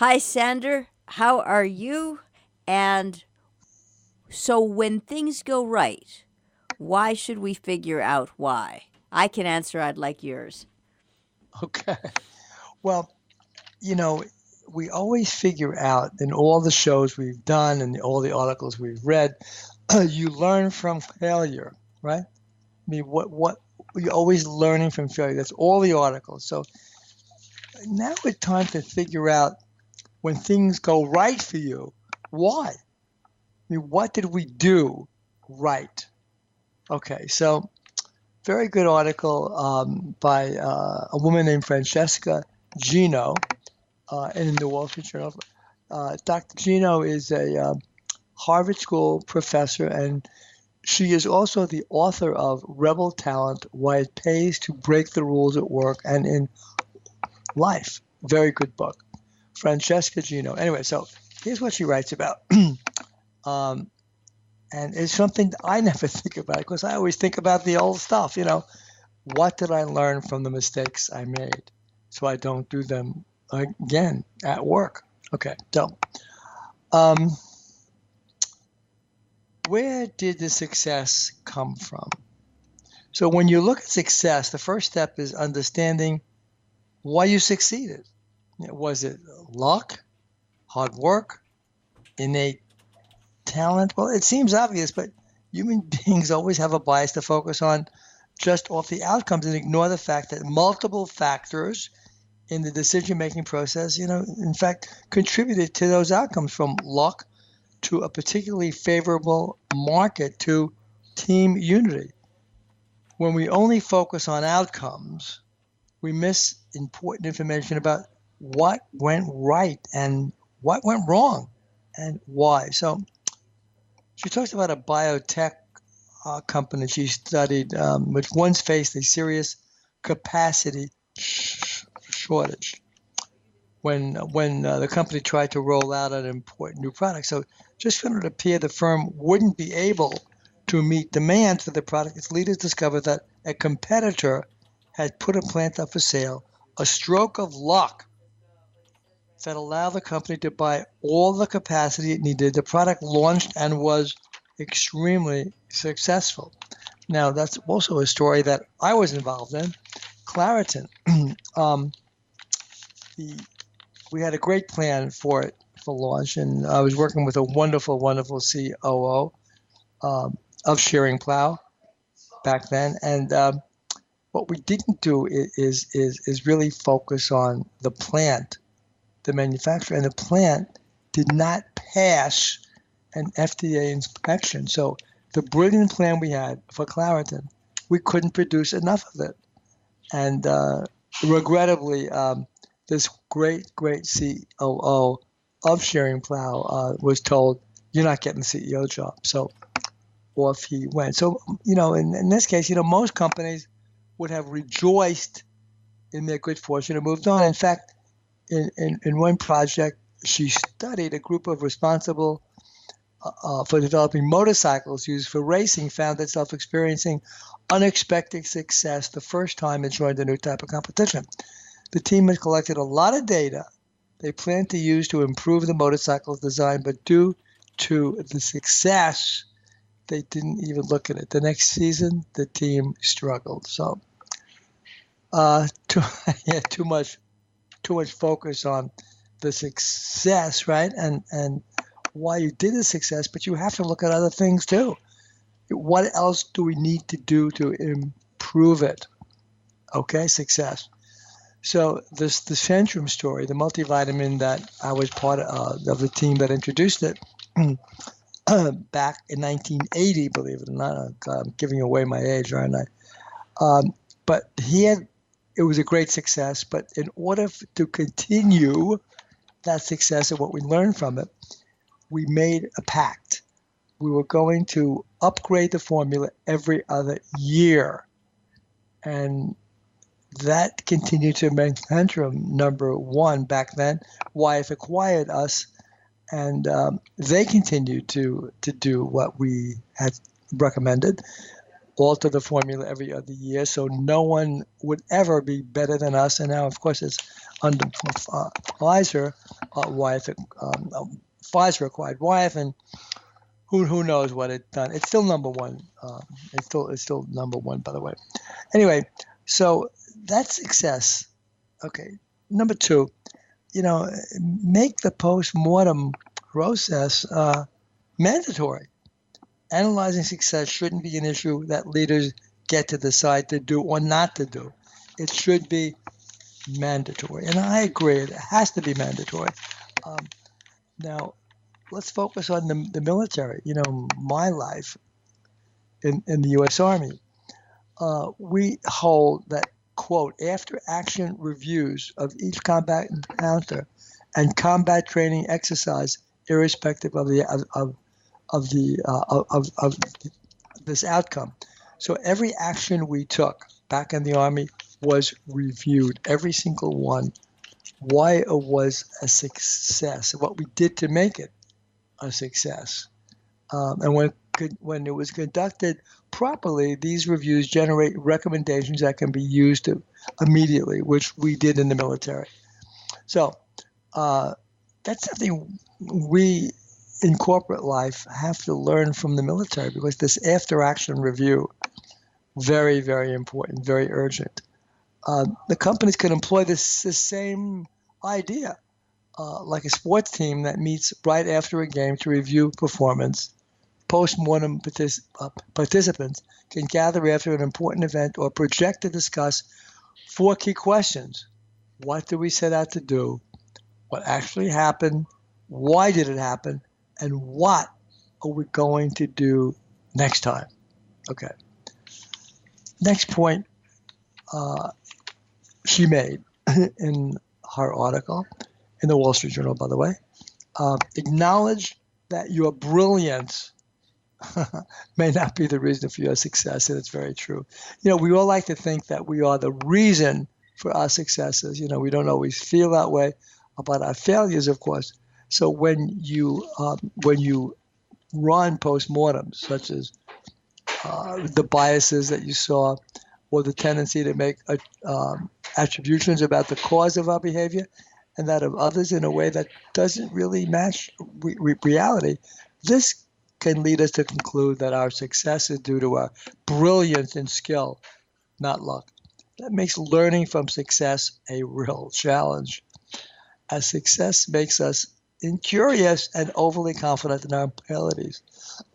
Hi, Sander. How are you? And so, when things go right, why should we figure out why? I can answer, I'd like yours. Okay. Well, you know, we always figure out in all the shows we've done and all the articles we've read, you learn from failure, right? I mean, what you're always learning from failure. That's all the articles. So now it's time to figure out when things go right for you, why? I mean, what did we do right? Okay, so very good article by a woman named Francesca Gino in the Wall Street Journal. Dr. Gino is a Harvard School professor, and she is also the author of Rebel Talent: Why It Pays to Break the Rules at Work and in Life. Very good book. Francesca Gino. Anyway, so here's what she writes about. um, and it's something I never think about because I always think about the old stuff. What did I learn from the mistakes I made so I don't do them again at work? Okay, so um, where did the success come from? So when you look at success, the first step is understanding why you succeeded. Was it luck, hard work, innate talent? Well, it seems obvious, but human beings always have a bias to focus on just off the outcomes and ignore the fact that multiple factors in the decision-making process, in fact, contributed to those outcomes, from luck to a particularly favorable market to team unity. When we only focus on outcomes, we miss important information about what went right and what went wrong and why. So she talks about a biotech company she studied, which once faced a serious capacity shortage when the company tried to roll out an important new product. So just when it appeared the firm wouldn't be able to meet demand for the product, its leaders discovered that a competitor had put a plant up for sale, a stroke of luck that allowed the company to buy all the capacity it needed. The product launched and was extremely successful. Now, that's also a story that I was involved in. Claritin. um, we had a great plan for it for launch, and I was working with a wonderful, wonderful COO of Shearing Plow back then. And what we didn't do is really focus on the plant, the manufacturer, and the plant did not pass an FDA inspection. So the brilliant plan we had for Claritin, we couldn't produce enough of it. And regrettably, this great COO of Shearing Plow was told, you're not getting the CEO job. So off he went. So, in this case, most companies would have rejoiced in their good fortune and moved on. In fact, in one project, she studied a group of responsible for developing motorcycles used for racing, found itself experiencing unexpected success the first time it joined a new type of competition. The team had collected a lot of data they planned to use to improve the motorcycle's design, but due to the success, they didn't even look at it. The next season, the team struggled. So, too much focus on the success, right? And why you did the success, but you have to look at other things too. What else do we need to do to improve it? Okay, success. So the Centrum story, the multivitamin that I was part of the team that introduced it back in 1980, believe it or not. I'm giving away my age, aren't I? But it was a great success. But in order to continue that success and what we learned from it, we made a pact. We were going to upgrade the formula every other year. And that continued to make Centrum number one back then. Wyeth acquired us, and they continued to do what we had recommended. alter the formula every other year, so no one would ever be better than us. And now, of course, it's under Pfizer. Pfizer acquired Wyeth, and who knows what it's done. It's still number one. It's still number one, by the way. Anyway, so that's success. Okay. Number two, make the post-mortem process mandatory. Analyzing success shouldn't be an issue that leaders get to decide to do or not to do. It should be mandatory. And I agree, it has to be mandatory. Now, let's focus on the military. My life in the U.S. Army. We hold that, quote, after action reviews of each combat encounter and combat training exercise, irrespective of this outcome. So every action we took back in the Army was reviewed, every single one, why it was a success, what we did to make it a success. And when it was conducted properly, these reviews generate recommendations that can be used immediately, which we did in the military. So that's something we in corporate life have to learn from the military, because this after-action review, very, very important, very urgent. The companies can employ this same idea, like a sports team that meets right after a game to review performance. Postmortem participants can gather after an important event or project to discuss 4 key questions. What did we set out to do? What actually happened? Why did it happen? And what are we going to do next time? Okay. Next point she made in her article, in the Wall Street Journal, by the way, acknowledge that your brilliance may not be the reason for your success, and it's very true. We all like to think that we are the reason for our successes. We don't always feel that way about our failures, of course. So when you run postmortems, such as the biases that you saw, or the tendency to make attributions about the cause of our behavior and that of others in a way that doesn't really match reality, this can lead us to conclude that our success is due to our brilliance and skill, not luck. That makes learning from success a real challenge, as success makes us incurious and overly confident in our abilities.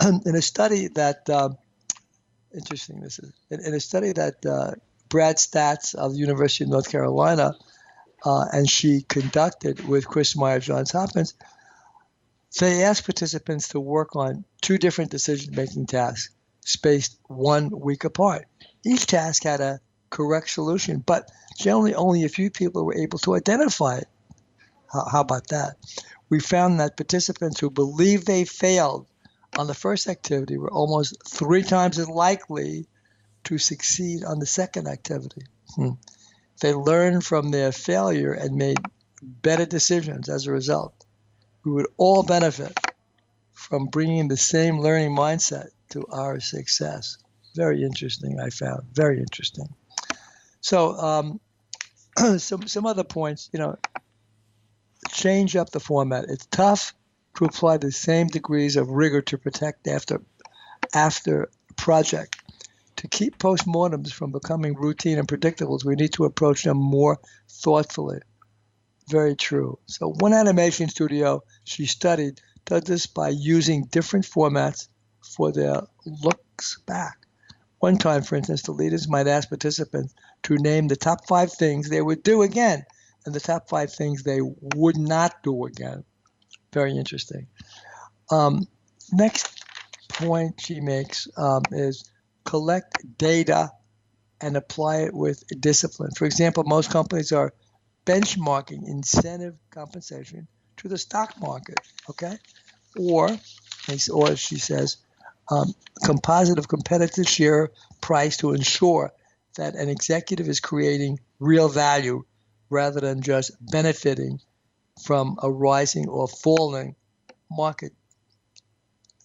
In a study that, interesting this is, in a study that Brad Statz of the University of North Carolina and she conducted with Chris Meyer, Johns Hopkins, they asked participants to work on 2 different decision-making tasks spaced 1 week apart. Each task had a correct solution, but generally only a few people were able to identify it. How about that? We found that participants who believed they failed on the first activity were almost 3 times as likely to succeed on the second activity. They learned from their failure and made better decisions as a result. We would all benefit from bringing the same learning mindset to our success. Very interesting, I found. Very interesting. So some other points, change up the format. It's tough to apply the same degrees of rigor to protect after project. To keep postmortems from becoming routine and predictables, we need to approach them more thoughtfully. Very true. So one animation studio she studied does this by using different formats for their looks back. One time, for instance, the leaders might ask participants to name the top 5 things they would do again and the top 5 things they would not do again. Very interesting. Next point she makes is collect data and apply it with discipline. For example, most companies are benchmarking incentive compensation to the stock market, okay? Or she says, composite of competitive share price to ensure that an executive is creating real value rather than just benefiting from a rising or falling market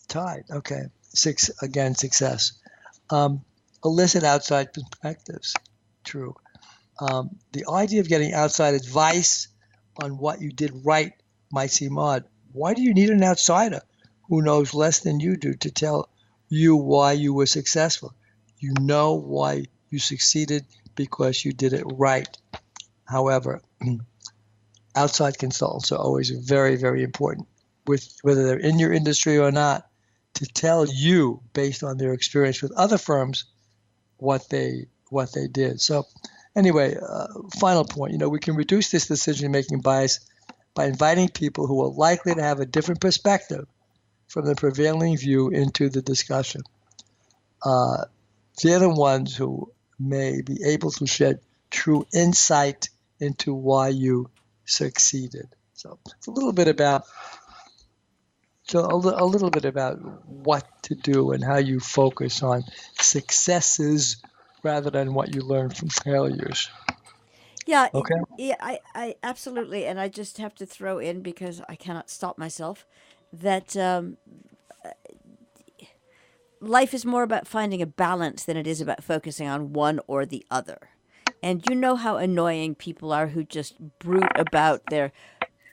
tide. Okay, success. elicit outside perspectives. True. The idea of getting outside advice on what you did right might seem odd. Why do you need an outsider who knows less than you do to tell you why you were successful? You know why you succeeded because you did it right. However, outside consultants are always very, very important, whether they're in your industry or not, to tell you based on their experience with other firms what they did. So anyway, final point, we can reduce this decision-making bias by inviting people who are likely to have a different perspective from the prevailing view into the discussion. They're the ones who may be able to shed true insight into why you succeeded. So it's a little bit about what to do and how you focus on successes rather than what you learn from failures. Yeah, Okay. I absolutely, and I just have to throw in because I cannot stop myself that life is more about finding a balance than it is about focusing on one or the other. And you know how annoying people are who just brood about their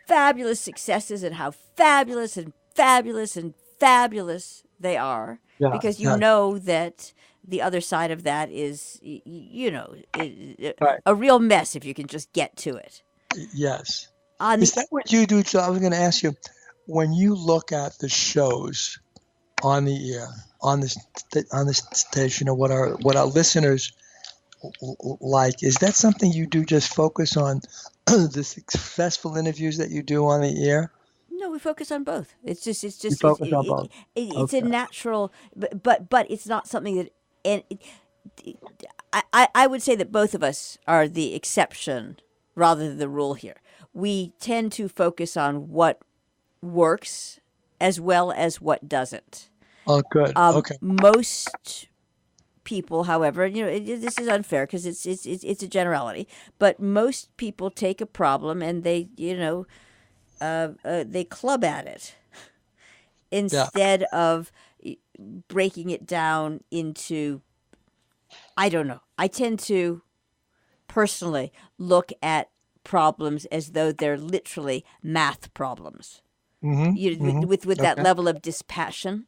fabulous successes and how fabulous and fabulous and fabulous they are, Yeah. because you Yeah. know that the other side of that is, Right. a real mess if you can just get to it. Yes. On Is the that what you do? So I was going to ask you, when you look at the shows on the air, on the station, or what our listeners like, is that something you do? Just focus on the successful interviews that you do on the air? No, we focus on both. You focus on both. It's a Okay. natural, but it's not something that, and I would say that both of us are the exception rather than the rule here. We tend to focus on what works as well as what doesn't. Oh, good. Okay. Most people, however, this is unfair because it's a generality, but most people take a problem and they club at it Yeah. instead of breaking it down into, I don't know. I tend to personally look at problems as though they're literally math problems. With that Okay. level of dispassion.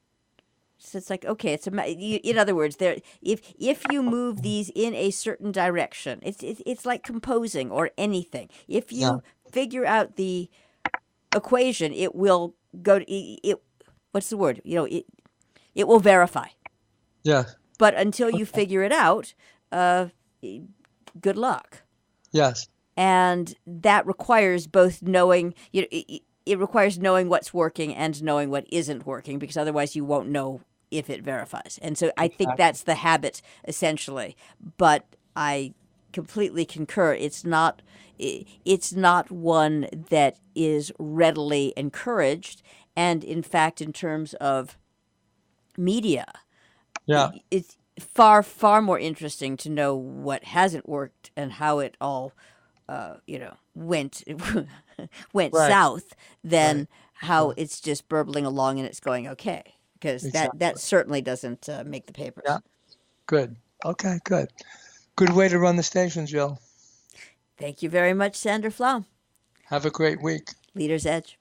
So it's like, okay, in other words, if you move these in a certain direction, it's like composing or anything. If Yeah. you figure out the equation, it will go to it. What's the word? It will verify. Yeah. But until you figure it out, good luck. Yes. And that requires both knowing. It requires knowing what's working and knowing what isn't working, because otherwise you won't know if it verifies. And so I think Exactly. that's the habit essentially. But I completely concur. It's not one that is readily encouraged. And in fact, in terms of media, Yeah. it's far, far more interesting to know what hasn't worked and how it all, went went Right. south than Right. how it's just burbling along and it's going okay. Because that Exactly. certainly doesn't make the papers. Yeah. Good. Okay. Good. Good way to run the station, Jill. Thank you very much, Sandra Flaum. Have a great week. Leader's Edge.